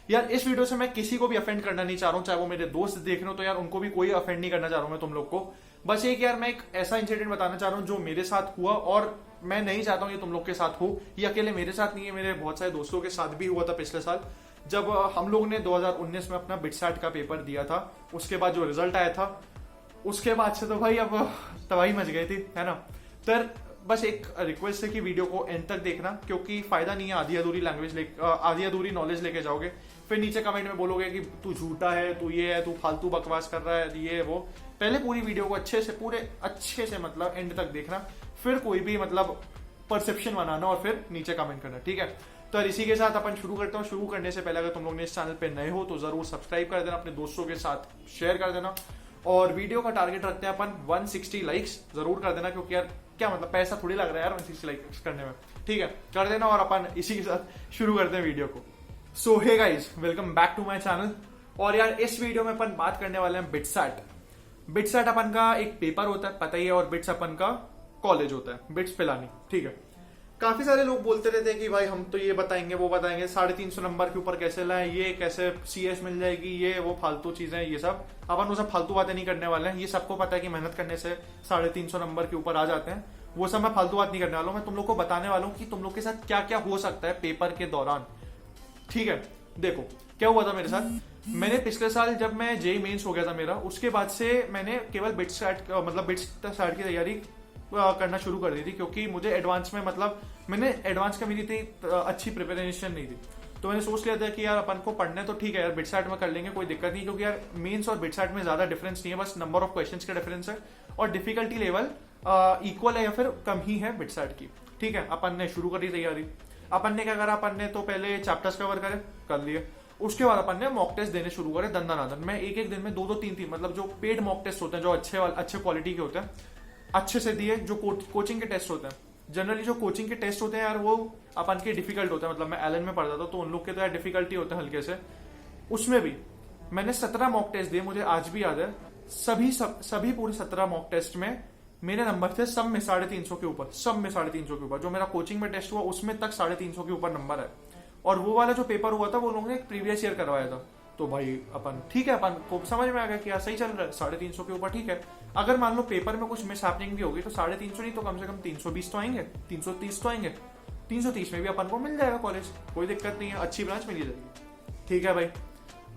यार इस वीडियो से मैं किसी को भी अफेंड करना नहीं चाह रहा हूँ, चाहे वो मेरे दोस्त देख रहे हो तो यार उनको भी कोई अफेंड नहीं करना चाह रहा हूँ मैं तुम लोग को। बस एक यार मैं एक ऐसा इंसिडेंट बताना चाह रहा हूँ जो मेरे साथ हुआ, और मैं नहीं चाहता हूँ ये तुम लोग के साथ हो। ये अकेले मेरे साथ नहीं है, मेरे बहुत सारे दोस्तों के साथ भी हुआ था पिछले साल, जब हम लोग ने 2019 में अपना बिटसैट का पेपर दिया था। उसके बाद जो रिजल्ट आया था उसके बाद से तो भाई अब तबाही मच गई थी, है ना। तो बस एक रिक्वेस्ट है कि वीडियो को एंड तक देखना, क्योंकि फायदा नहीं है आधी अधूरी नॉलेज लेके जाओगे, फिर नीचे कमेंट में बोलोगे कि तू झूठा है, तू ये है, तू फालतू बकवास कर रहा है, ये है वो। पहले पूरी वीडियो को पूरे अच्छे से मतलब एंड तक देखना, फिर कोई भी मतलब परसेप्शन बनाना और फिर नीचे कमेंट करना, ठीक है। तो इसी के साथ अपन शुरू करते हैं। शुरू करने से पहले अगर तुम लोग ने इस चैनल पे नए हो तो जरूर सब्सक्राइब कर देना, अपने दोस्तों के साथ शेयर कर देना, और वीडियो का टारगेट रखते हैं अपन 160 लाइक्स जरूर कर देना, क्योंकि यार क्या मतलब पैसा थोड़ी लग रहा है यार 160 लाइक्स करने में, ठीक है, कर देना। और अपन इसी के साथ शुरू करते हैं वीडियो को। So hey guys, welcome back to my channel. और यार इस वीडियो में अपन बात करने वाले हैं बिटसैट। बिटसैट अपन का एक पेपर होता है, पता ही है, और बिट्स अपन का कॉलेज होता है, बिट्स पिलानी, ठीक है। काफी सारे लोग बोलते रहते हैं कि भाई हम तो ये बताएंगे वो बताएंगे, 350 नंबर के ऊपर कैसे लाएं, ये कैसे CS मिल जाएगी, ये वो फालतू चीजें, ये सब अपन वो सब फालतू बातें नहीं करने वाले हैं। ये सबको पता है कि मेहनत करने से 350 नंबर के ऊपर आ जाते हैं, वो सब मैं फालतू बात नहीं करने वाला हूँ। मैं तुम लोग को बताने वाला हूँ कि तुम लोग के साथ क्या क्या हो सकता है पेपर के दौरान, ठीक है। देखो क्या हुआ था मेरे साथ। मैंने पिछले साल जब मैं जेईई मेंस हो गया था मेरा, उसके बाद से मैंने केवल बिटसैट मतलब बिटसैट की तैयारी करना शुरू कर दी थी, क्योंकि मुझे एडवांस में मतलब मैंने एडवांस का मेरी इतनी अच्छी प्रिपरेशन नहीं थी। तो मैंने सोच लिया था कि यार अपन को पढ़ने तो ठीक है यार, बिटसैट में कर लेंगे, कोई दिक्कत नहीं, क्योंकि यार मेंस और बिटसैट में ज्यादा डिफरेंस नहीं है, बस नंबर ऑफ क्वेश्चंस का डिफरेंस है, और डिफिकल्टी लेवल इक्वल है या फिर कम ही है बिटसैट की, ठीक है। अपन ने शुरू करी तैयारी। अपन ने क्या करा, अपन ने तो पहले चैप्टर्स कवर कर लिए। उसके बाद अपन ने मॉक टेस्ट देने शुरू करे दंदनादन। मैं एक दिन में 2-3 मतलब जो पेड मॉक टेस्ट होते हैं, जो अच्छे क्वालिटी के होते हैं, अच्छे से दिए। जो कोचिंग के टेस्ट होते हैं, जनरली जो कोचिंग के टेस्ट होते हैं यार वो अपन के डिफिकल्ट होते हैं। मतलब मैं एलन में पढ़ता था तो उन लोग के तो यार डिफिकल्टी होते हैं हल्के से। उसमें भी मैंने 17 मॉक टेस्ट दिए, मुझे आज भी याद है। सभी पूरे 17 मॉक टेस्ट में मेरे नंबर थे सब में 350 के ऊपर, सब में 350 के ऊपर। जो मेरा कोचिंग में टेस्ट हुआ उसमें तक 350 के ऊपर नंबर है। और वो वाला जो पेपर हुआ था वो लोगों ने एक प्रीवियस ईयर करवाया था। तो भाई अपन ठीक है, अपन को समझ में आ गया कि यार सही चल रहा है, 350 के ऊपर ठीक है। अगर मान लो पेपर में कुछ मिस हैपनिंग भी होगी तो 350 नहीं तो कम से कम 320 तो आएंगे, 330 तो आएंगे। 330 में भी अपन को मिल जाएगा कॉलेज, कोई दिक्कत नहीं है, अच्छी ब्रांच मिल जाएगी, ठीक है भाई।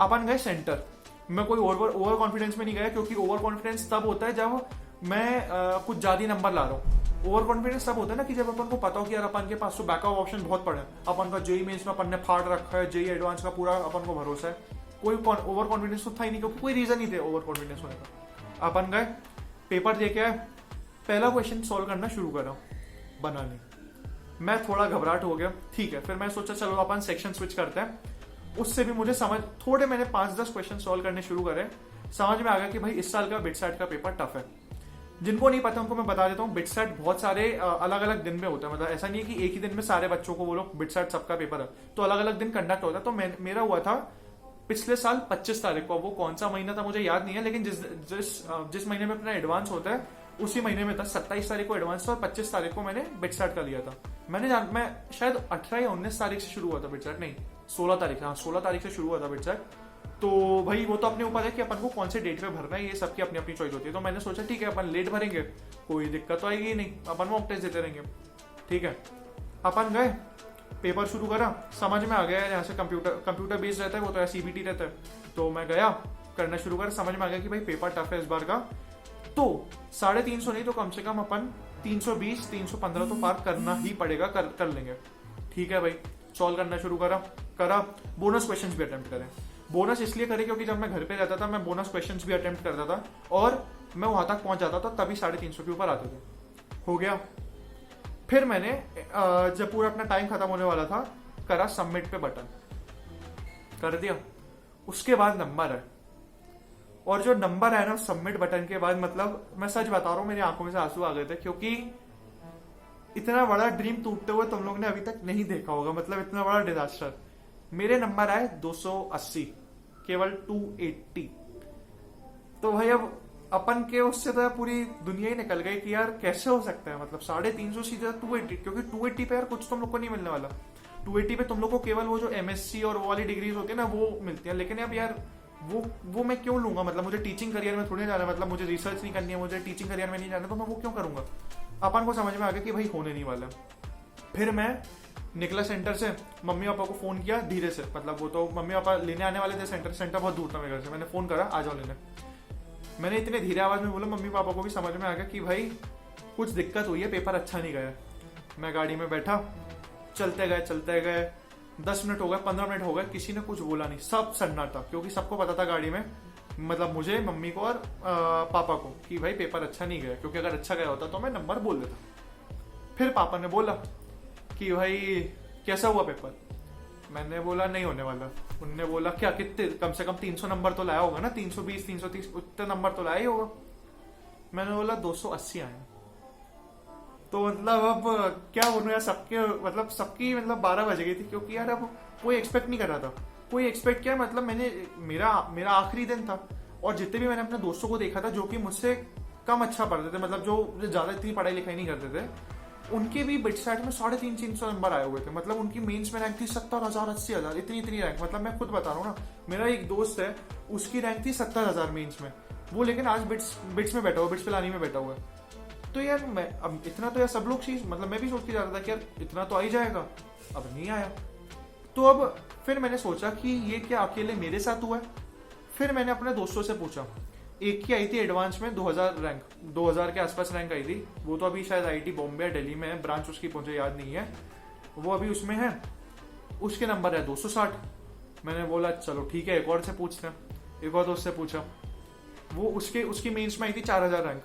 अपन गए सेंटर। मैं कोई ओवर कॉन्फिडेंस में नहीं गया, क्योंकि ओवर कॉन्फिडेंस तब होता है जब मैं कुछ ज्यादा नंबर ला रहा हूँ। ओवर कॉन्फिडेंस तब होता है ना कि जब अपन को पता हो कि यार अपन के पास तो बैकअप ऑप्शन बहुत पड़े हैं। अपन का जेईई मेंस में अपन ने फाड़ रखा है, जेईई एडवांस का पूरा अपन को भरोसा है। कोई ओवर कॉन्फिडेंस तो था ही नहीं, क्योंकि कोई रीजन नहीं थे ओवर कॉन्फिडेंस होने का। अपन गए, पेपर देके आए, पहला क्वेश्चन सॉल्व करना शुरू करा, बना नहीं। मैं थोड़ा घबराहट हो गया, ठीक है। फिर मैं सोचा चलो अपन सेक्शन स्विच करते हैं। उससे भी मुझे थोड़े मैंने 5-10 क्वेश्चन सॉल्व करने शुरू करे, समझ में आ गया कि भाई इस साल का बिटसैट का पेपर टफ है। जिनको नहीं पता उनको मैं बता देता हूँ, बिटसैट बहुत सारे अलग अलग दिन में होता है। मतलब ऐसा नहीं है कि एक ही दिन में सारे बच्चों को बोलो बिटसैट सबका पेपर है, तो अलग अलग दिन कंडक्ट होता है। तो मेरा हुआ था पिछले साल 25 तारीख को। वो कौन सा महीना था मुझे याद नहीं है, लेकिन जिस महीने में अपना एडवांस होता है उसी महीने में था। 27 तारीख को एडवांस था और 25 तारीख को मैंने बिटसैट का लिया था। मैं शायद 18 या 19 तारीख से शुरू हुआ था बिटसैट, नहीं 16 तारीख, हाँ 16 तारीख से शुरू हुआ था बिटसैट। तो भाई वो तो अपने ऊपर है कि अपन को कौन से डेट पे भरना है, ये सबकी अपनी अपनी चॉइस होती है। तो मैंने सोचा ठीक है अपन लेट भरेंगे, कोई दिक्कत तो आएगी नहीं, अपन मॉक टेस्ट देते रहेंगे, ठीक है। अपन गए, पेपर शुरू करा, समझ में आ गया यहाँ से कंप्यूटर बेस्ड रहता है, वो तो CBT रहता है। तो मैं गया, करना शुरू कर, समझ में आ गया कि भाई पेपर टफ है इस बार का। तो 350 नहीं तो कम से कम अपन 320-315 तो पार करना ही पड़ेगा, कर लेंगे, ठीक है भाई। सॉल्व करना शुरू करा। बोनस क्वेश्चंस भी अटेम्प्ट करें। बोनस इसलिए करे क्योंकि जब मैं घर पे रहता था मैं बोनस क्वेश्चंस भी अटेम्प्ट करता था, और मैं वहां तक पहुंच जाता था तभी 350 के ऊपर आते थे। हो गया। फिर मैंने जब पूरा अपना टाइम खत्म होने वाला था, करा सबमिट पे बटन, कर दिया। उसके बाद नंबर है, और जो नंबर है ना सबमिट बटन के बाद, मतलब मैं सच बता रहा हूँ मेरी आंखों में से आंसू आ गए थे, क्योंकि इतना बड़ा ड्रीम टूटते हुए तुम लोग ने अभी तक नहीं देखा होगा। मतलब इतना बड़ा डिजास्टर। मेरे नंबर आए 280, केवल 280। तो भाई अब अपन के उससे तो पूरी दुनिया ही निकल गई कि यार कैसे हो सकता है, मतलब 350 सीधे 280, क्योंकि 280 पे यार कुछ तुम लोग को नहीं मिलने वाला। 280 पे तुम लोग को केवल वो जो एमएससी और वो वाली डिग्रीज होती है ना वो मिलती है, लेकिन अब यार वो मैं क्यों लूंगा? मतलब मुझे टीचिंग करियर में थोड़ी जाना है, मतलब मुझे रिसर्च नहीं करनी है, मुझे टीचिंग करियर में नहीं जाना, तो मैं वो क्यों करूंगा? अपन को समझ में आ गया कि भाई होने नहीं वाला। फिर मैं निकला सेंटर से, मम्मी पापा को फोन किया धीरे से, मतलब वो तो मम्मी पापा लेने आने वाले थे, सेंटर बहुत दूर था मेरे घर से। मैंने फोन करा आ जाओ लेने। मैंने इतने धीरे आवाज में बोला, मम्मी पापा को भी समझ में आ गया कि भाई कुछ दिक्कत हुई है, पेपर अच्छा नहीं गया। मैं गाड़ी में बैठा, चलते गए 10 मिनट हो गए, 15 मिनट हो गए, किसी ने कुछ बोला नहीं, सब सन्नाटा, क्योंकि सबको पता था गाड़ी में, मतलब मुझे, मम्मी को और पापा को, कि भाई पेपर अच्छा नहीं गया, क्योंकि अगर अच्छा गया होता तो मैं नंबर बोल देता। फिर पापा ने बोला कि भाई कैसा हुआ पेपर? मैंने बोला नहीं होने वाला। उनने बोला क्या, कितने, कम से कम 300 नंबर तो लाया होगा ना, 320 330 उतने नंबर तो लाया ही होगा। मैंने बोला 280 आए। तो मतलब अब क्या बोलूं यार, सबकी 12 बज गई थी, क्योंकि यार अब कोई एक्सपेक्ट नहीं कर रहा था। कोई एक्सपेक्ट क्या, मतलब मेरा आखिरी दिन था, और जितने भी मैंने अपने दोस्तों को देखा था जो कि मुझसे कम अच्छा पढ़ते थे, मतलब जो ज्यादा इतनी पढ़ाई लिखाई नहीं करते थे, उनके भी बिटसैट में 350 नंबर आए हुए थे। मतलब उनकी मेंस में रैंक थी 70,000 80,000, इतनी रैंक। मतलब मैं खुद बता रहा हूँ ना, मेरा एक दोस्त है, उसकी रैंक थी 70,000 मेंस में, वो लेकिन आज बिट्स में बैठा हुआ, बिट्स पिलानी में बैठा हुआ है। तो यार मैं अब इतना तो यार सब लोग चीज, मतलब मैं भी सोच के जा रहा था कि यार इतना तो आ ही जाएगा, अब नहीं आया। तो अब फिर मैंने सोचा कि ये क्या अकेले मेरे साथ हुआ है? फिर मैंने अपने दोस्तों से पूछा, एक की आई थी एडवांस में 2000 रैंक, 2000 के आसपास रैंक आई थी, वो तो अभी शायद आईटी बॉम्बे या दिल्ली में है, ब्रांच उसकी मुझे याद नहीं है, वो अभी उसमें है, उसके नंबर है 260। मैंने बोला चलो ठीक है, एक और से पूछते हैं। एक और दोस्त से पूछा, वो उसकी मेंस में आई थी 4000 रैंक,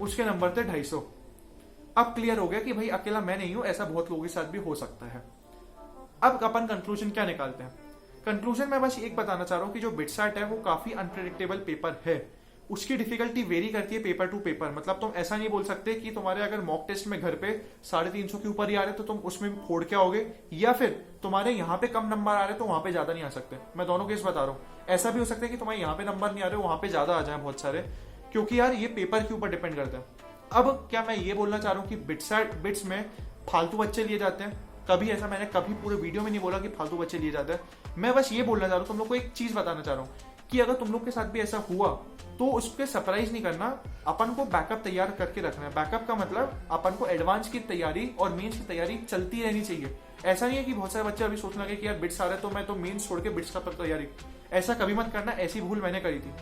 उसके नंबर थे 250। अब क्लियर हो गया कि भाई अकेला मैं नहीं हूं, ऐसा बहुत लोगों के साथ भी हो सकता है। अब अपन कंक्लूजन क्या निकालते हैं? कंक्लूजन में बस एक बताना चाह रहा हूं कि जो बिटसैट है वो काफी अनप्रेडिक्टेबल पेपर है, उसकी डिफिकल्टी वेरी करती है पेपर टू पेपर। मतलब तुम ऐसा नहीं बोल सकते कि तुम्हारे अगर मॉक टेस्ट में घर पे 350 के ऊपर ही आ रहे तो तुम उसमें भी फोड़ के आओगे, या फिर तुम्हारे यहाँ पे कम नंबर आ रहे तो वहां पे ज्यादा नहीं आ सकते। मैं दोनों केस बता रहा हूँ। ऐसा भी हो सकता है कि तुम्हारे यहाँ पे नंबर नहीं आ रहे, वहां पे ज्यादा आ जाए बहुत सारे, क्योंकि यार ये पेपर के ऊपर डिपेंड करता है। अब क्या मैं ये बोलना चाह रहा हूँ कि बिट्स में फालतू बच्चे लिए जाते हैं? कभी ऐसा मैंने कभी पूरे वीडियो में नहीं बोला कि फालतू बच्चे लिए जाते हैं। मैं बस ये बोलना चाह रहा हूँ, तुम लोग को एक चीज बताना चाह रहा हूँ कि अगर तुम लोग के साथ भी ऐसा हुआ तो उसके सरप्राइज नहीं करना, अपन को बैकअप तैयार करके रखना है। बैकअप का मतलब अपन को एडवांस की तैयारी और मेंस की तैयारी चलती रहनी चाहिए। ऐसा नहीं है कि बहुत सारे बच्चे अभी सोचने लगे कि यार बिट्स आ रहे हैं तो मैं तो मेंस छोड़ के बिट्स का तैयारी, ऐसा कभी मत करना। ऐसी भूल मैंने करी थी,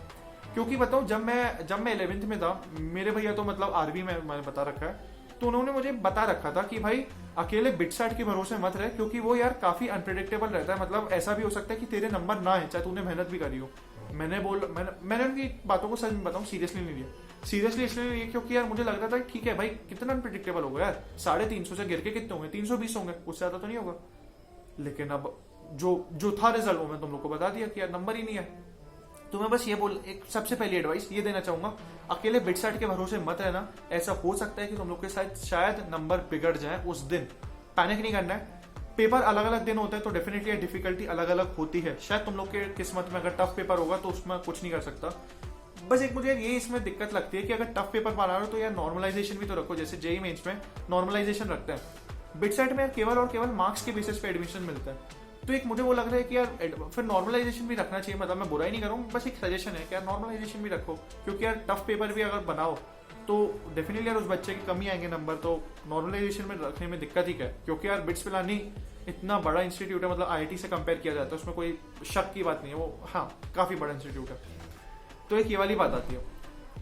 क्योंकि बताऊं जब मैं 11th में था, मेरे भैया तो मतलब आरबी में मैंने बता रखा है, तो उन्होंने मुझे बता रखा था कि भाई अकेले बिटसैट के भरोसे मत रहे, क्योंकि वो यार काफी अनप्रेडिक्टेबल रहता है। मतलब ऐसा भी हो सकता है कि तेरे नंबर ना है, चाहे तूने मेहनत भी करी हो। मैंने उनकी बातों को सच में बताऊं सीरियसली नहीं लिया। सीरियसली इसलिए लिया क्योंकि यार मुझे लग रहा था ठीक है भाई, कितना अनप्रेडिक्टेबल होगा यार, 350 से गिर के कितने होंगे, 320 होंगे, उससे ज्यादा तो नहीं होगा। लेकिन अब जो था रिजल्ट वो मैं तुम लोग को बता दिया कि यार नंबर ही नहीं है। तो मैं बस ये एक सबसे पहली एडवाइस ये देना चाहूंगा, अकेले बिटसैट के भरोसे मत रहना। ऐसा हो सकता है कि तुम लोग के साथ शायद नंबर बिगड़ जाए उस दिन। पैनिक नहीं करना है। पेपर अलग अलग दिन होता है तो डेफिनेटली डिफिकल्टी अलग अलग होती है। शायद तुम लोग के किस्मत में अगर टफ पेपर होगा तो उसमें कुछ नहीं कर सकता। बस एक मुझे ये इसमें दिक्कत लगती है कि अगर टफ पेपर पढ़ा रहे हो तो यार नॉर्मलाइजेशन भी तो रखो, जैसे जेईई मेंस में नॉर्मलाइजेशन रखते हैं। बिटसैट में केवल और केवल मार्क्स के बेसिस पे एडमिशन मिलता है। तो एक मुझे वो लग रहा है कि यार फिर नॉर्मलाइजेशन भी रखना चाहिए। मतलब मैं बुराई नहीं करूँ, बस एक सजेशन है कि यार नॉर्मलाइजेशन भी रखो, क्योंकि यार टफ पेपर भी अगर बनाओ तो डेफिनेटली यार उस बच्चे की कमी आएंगे नंबर, तो नॉर्मलाइजेशन में रखने में दिक्कत ही क्या है। क्योंकि यार बिट्स पिलानी इतना बड़ा इंस्टीट्यूट है, मतलब आईआईटी से कंपेयर किया जाता है, उसमें कोई शक की बात नहीं है, वो हाँ काफी बड़ा इंस्टीट्यूट है। तो एक ये वाली बात आती है।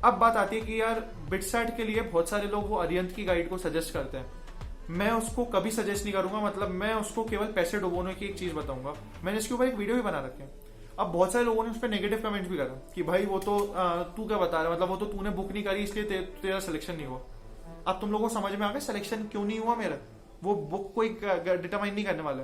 अब बात आती है कि यार बिटसैट के लिए बहुत सारे लोग वो अरिहंत की गाइड को सजेस्ट करते हैं। मैं उसको कभी सजेस्ट नहीं करूंगा। मतलब मैं उसको केवल पैसे डुबोने की एक चीज बताऊंगा। मैंने इसके ऊपर एक वीडियो भी बना रखे हैं। अब बहुत सारे लोगों ने उस पर नेगेटिव कमेंट्स भी करा कि भाई वो तो तू क्या बता रहा है, मतलब वो तो तूने बुक नहीं करी इसलिए तेरा सिलेक्शन नहीं हुआ। अब तुम लोगों को समझ में आ गया सिलेक्शन क्यों नहीं हुआ मेरा। वो बुक कोई डिटरमाइन नहीं करने वाला।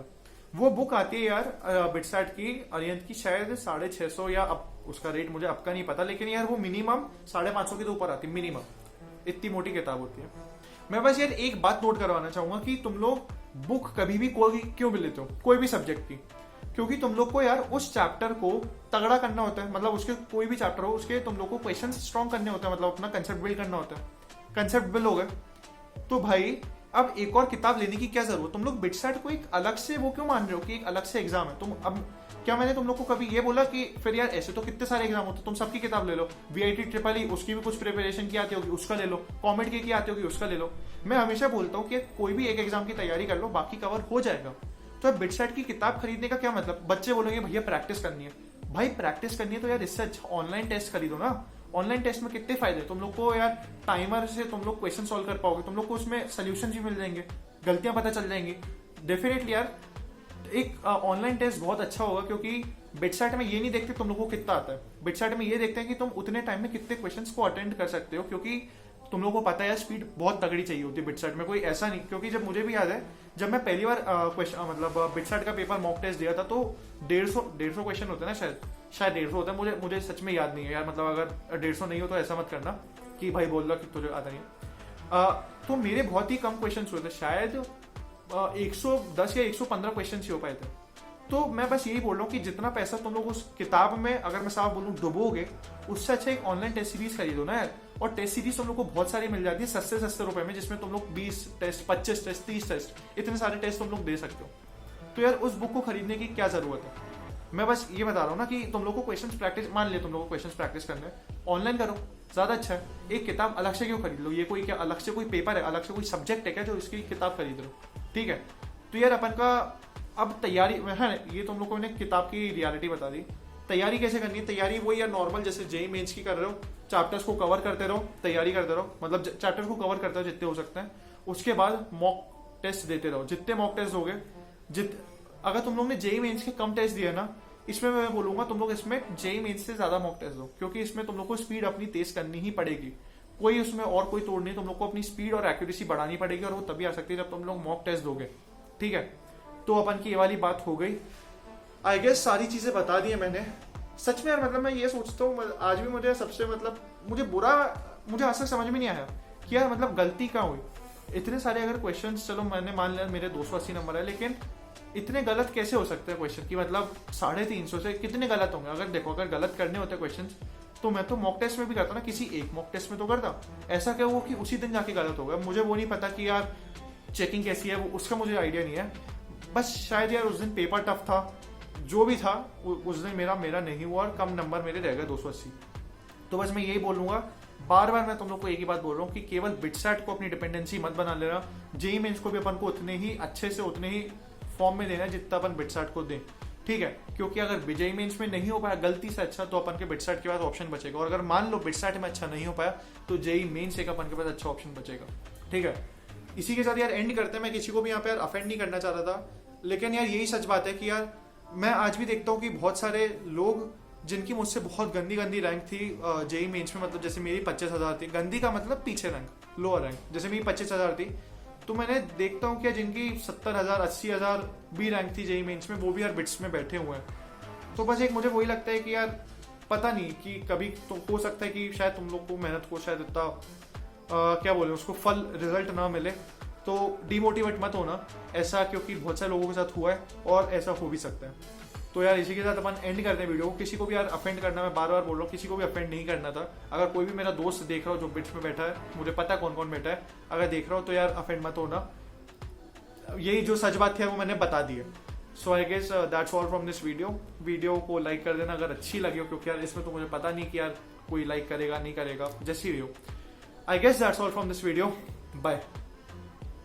वो बुक आती है यार बिटसैट की अरिहंत की शायद 650 या अब उसका रेट मुझे अब का नहीं पता, लेकिन यार वो मिनिमम 550 के तो ऊपर आती है मिनिमम। इतनी मोटी किताब होती है। मैं बस यार एक बात नोट करवाना चाहूंगा कि तुम लोग बुक कभी भी कोई क्यों भी लेते हो कोई भी सब्जेक्ट की, क्योंकि तुम लोग को यार उस चैप्टर को तगड़ा करना होता है। मतलब उसके कोई भी चैप्टर हो उसके तुम लोग को क्वेश्चन स्ट्रॉन्ग करने होते हैं, मतलब अपना कंसेप्ट बिल्ड करना होता है। कंसेप्ट बिल्ड हो गए तो भाई अब एक और किताब लेने की क्या जरूरत, तुम लोग बिटसैट को एक अलग से वो क्यों मान रहे हो कि एक अलग से एग्जाम है। तुम अब क्या मैंने तुम लोग को कभी ये बोला कि फिर यार ऐसे तो कितने सारे एग्जाम होते, तुम सबकी किताब ले लो, वीआईटी ट्रिपल ई उसकी भी कुछ प्रिपरेशन की आती होगी उसका ले लो, कॉमेड की आती होगी उसका ले लो। मैं हमेशा बोलता हूँ कि कोई भी एक एग्जाम की तैयारी कर लो, बाकी कवर हो जाएगा। तो बिटसैट की किताब खरीदने का क्या मतलब, बच्चे बोलेंगे भैया प्रैक्टिस करनी है, भाई प्रैक्टिस करनी है तो यार इससे अच्छा ऑनलाइन टेस्ट खरीदो ना। ऑनलाइन टेस्ट में कितने फायदे, तुम लोग को यार टाइमर से तुम लोग क्वेश्चन सॉल्व कर पाओगे, तुम लोग को उसमें सोल्यूशन भी मिल जाएंगे, गलतियां पता चल जाएंगी। डेफिनेटली यार एक ऑनलाइन टेस्ट बहुत अच्छा होगा, क्योंकि बिटसैट में ये नहीं देखते तुम लोग को कितना आता है, बिटसैट में ये देखते हैं कि तुम उतने टाइम में कितने क्वेश्चंस को अटेंड कर सकते हो, क्योंकि तुम लोग को पता है स्पीड बहुत तगड़ी चाहिए होती है बिटसैट में, कोई ऐसा नहीं। क्योंकि जब मुझे भी याद है, जब मैं पहली बार क्वेश्चन मतलब बिटसैट का पेपर मॉक टेस्ट दिया था, तो 150 क्वेश्चन होते हैं ना, शायद 150 होता है, मुझे सच में याद नहीं है यार, मतलब अगर 150 नहीं हो तो ऐसा मत करना कि भाई बोल रहा कि तुझे आता नहीं है। तो मेरे बहुत ही कम क्वेश्चन हुए थे, शायद 110 या 115 क्वेश्चन ही हो पाए थे। तो मैं बस यही बोल रहा हूँ कि जितना पैसा तुम लोग उस किताब में, अगर मैं साफ बोलूँ, डुबोगे, उससे अच्छा एक ऑनलाइन टेस्ट सीरीज खरीदो ना यार। और टेस्ट सीरीज तुम लोग को बहुत सारी मिल जाती है सस्ते रुपए में, जिसमें तुम लोग 20 टेस्ट, 25 टेस्ट, 30 टेस्ट, इतने सारे टेस्ट तुम लोग दे सकते हो। तो यार उस बुक को खरीदने की क्या जरूरत है। मैं बस ये बता रहा हूँ ना कि तुम लोग को क्वेश्चंस प्रैक्टिस, मान लिया तुम लोग को क्वेश्चंस प्रैक्टिस करने, ऑनलाइन करो, ज्यादा अच्छा है। एक किताब अलग से क्यों खरीद लो, ये कोई क्या अलग से कोई पेपर है, अलग से कोई सब्जेक्ट है क्या जो इसकी किताब खरीद लो, ठीक है। तो यार अपन का अब तैयारी है, ये तुम लोग को मैंने किताब की रियलिटी बता दी। तैयारी कैसे करनी है, तैयारी वही यार नॉर्मल जैसे जेई मेंस की कर रहे हो, चैप्टर्स को कवर करते रहो, तैयारी करते रहो, मतलब चैप्टर को कवर करते रहो जितने हो सकते हैं। उसके बाद मॉक टेस्ट देते रहो, जितने मॉक टेस्ट दोगे, अगर तुम लोग ने जेई मेंस के कम टेस्ट दिए ना, इसमें मैं बोलूंगा तुम लोग इसमें जेई मेंस से ज्यादा मॉक टेस्ट दो, क्योंकि इसमें तुम लोग को स्पीड अपनी तेज करनी ही पड़ेगी। कोई उसमें और कोई तोड़ नहीं, तुम लोग को अपनी स्पीड और एक्यूरेसी बढ़ानी पड़ेगी, और वो तभी आ सकती है जब तुम लोग मॉक टेस्ट दोगे, ठीक है। तो अपन की ये वाली बात हो गई। आई गेस सारी चीजें बता दी है मैंने। सच में यार मतलब मैं ये सोचता हूँ, आज भी मुझे सबसे मतलब मुझे आज तक समझ में नहीं आया कि यार मतलब गलती कहाँ हुई। इतने सारे अगर क्वेश्चंस, चलो मैंने मान लिया मेरे 280 नंबर है, लेकिन इतने गलत कैसे हो सकते हैं क्वेश्चन की, मतलब 350 से कितने गलत होंगे। अगर देखो, अगर गलत करने होते क्वेश्चन तो मैं तो मॉक टेस्ट में भी करता ना, किसी एक मॉक टेस्ट में तो करता। ऐसा क्या हुआ कि उसी दिन जाके गलत हो गया, मुझे वो नहीं पता कि यार चेकिंग कैसी है, वो उसका मुझे आइडिया नहीं है। बस शायद यार उस दिन पेपर टफ था, जो भी था उस दिन मेरा नहीं हुआ और कम नंबर मेरे रह गए 280। तो बस मैं यही बोलूंगा, बार बार मैं तुम लोग को एक ही बात बोल रहा हूँ कि केवल बिटसैट को अपनी डिपेंडेंसी मत बना लेना। जेई मेंस को भी अपन को उतने ही अच्छे से, उतने ही फॉर्म में देना जितना अपन बिटसैट को दें, ठीक है। क्योंकि अगर जेई मेंस में नहीं हो पाया गलती से अच्छा, तो अपन के बिटसैट के पास ऑप्शन बचेगा, और अगर मान लो बिटसैट में अच्छा नहीं हो पाया तो जेई मेंस एक अपन के पास अच्छा ऑप्शन बचेगा, ठीक है। इसी के साथ यार एंड करते हैं। मैं किसी को भी यहाँ पे यार अफेंड नहीं करना चाह रहा था, लेकिन यार यही सच बात है कि यार मैं आज भी देखता हूँ कि बहुत सारे लोग जिनकी मुझसे बहुत गंदी रैंक थी जेई मेंस में, मतलब जैसे मेरी 25,000 थी, गंदी का मतलब पीछे रैंक, लोअर रैंक, जैसे मेरी 25,000 थी, तो मैंने देखता हूँ कि जिनकी 70,000 80,000 भी रैंक थी जेई मेंस में, वो भी यार बिट्स में बैठे हुए हैं। तो बस एक मुझे वही लगता है कि यार पता नहीं कि कभी तो हो सकता है कि शायद तुम लोग को मेहनत को शायद इतना क्या बोले उसको फल रिजल्ट ना मिले, तो डिमोटिवेट मत होना ऐसा, क्योंकि बहुत सारे लोगों के साथ हुआ है और ऐसा हो भी सकता है। तो यार इसी के साथ अपन एंड करते हैं वीडियो को। किसी को भी यार अफेंड करना, मैं बार बार बोल रहा हूँ, किसी को भी अफेंड नहीं करना था। अगर कोई भी मेरा दोस्त देख रहा हो जो बिट्स में बैठा है, मुझे पता है कौन कौन बैठा है, अगर देख रहा हो तो यार अफेंड मत होना। यही जो सच बात थी वो मैंने बता दी है। So I guess that's all from this video को लाइक कर देना अगर अच्छी लगी हो, क्योंकि यार इसमें तो मुझे पता नहीं कि यार कोई लाइक करेगा नहीं करेगा, जैसी भी हो। I guess that's all from this video, bye.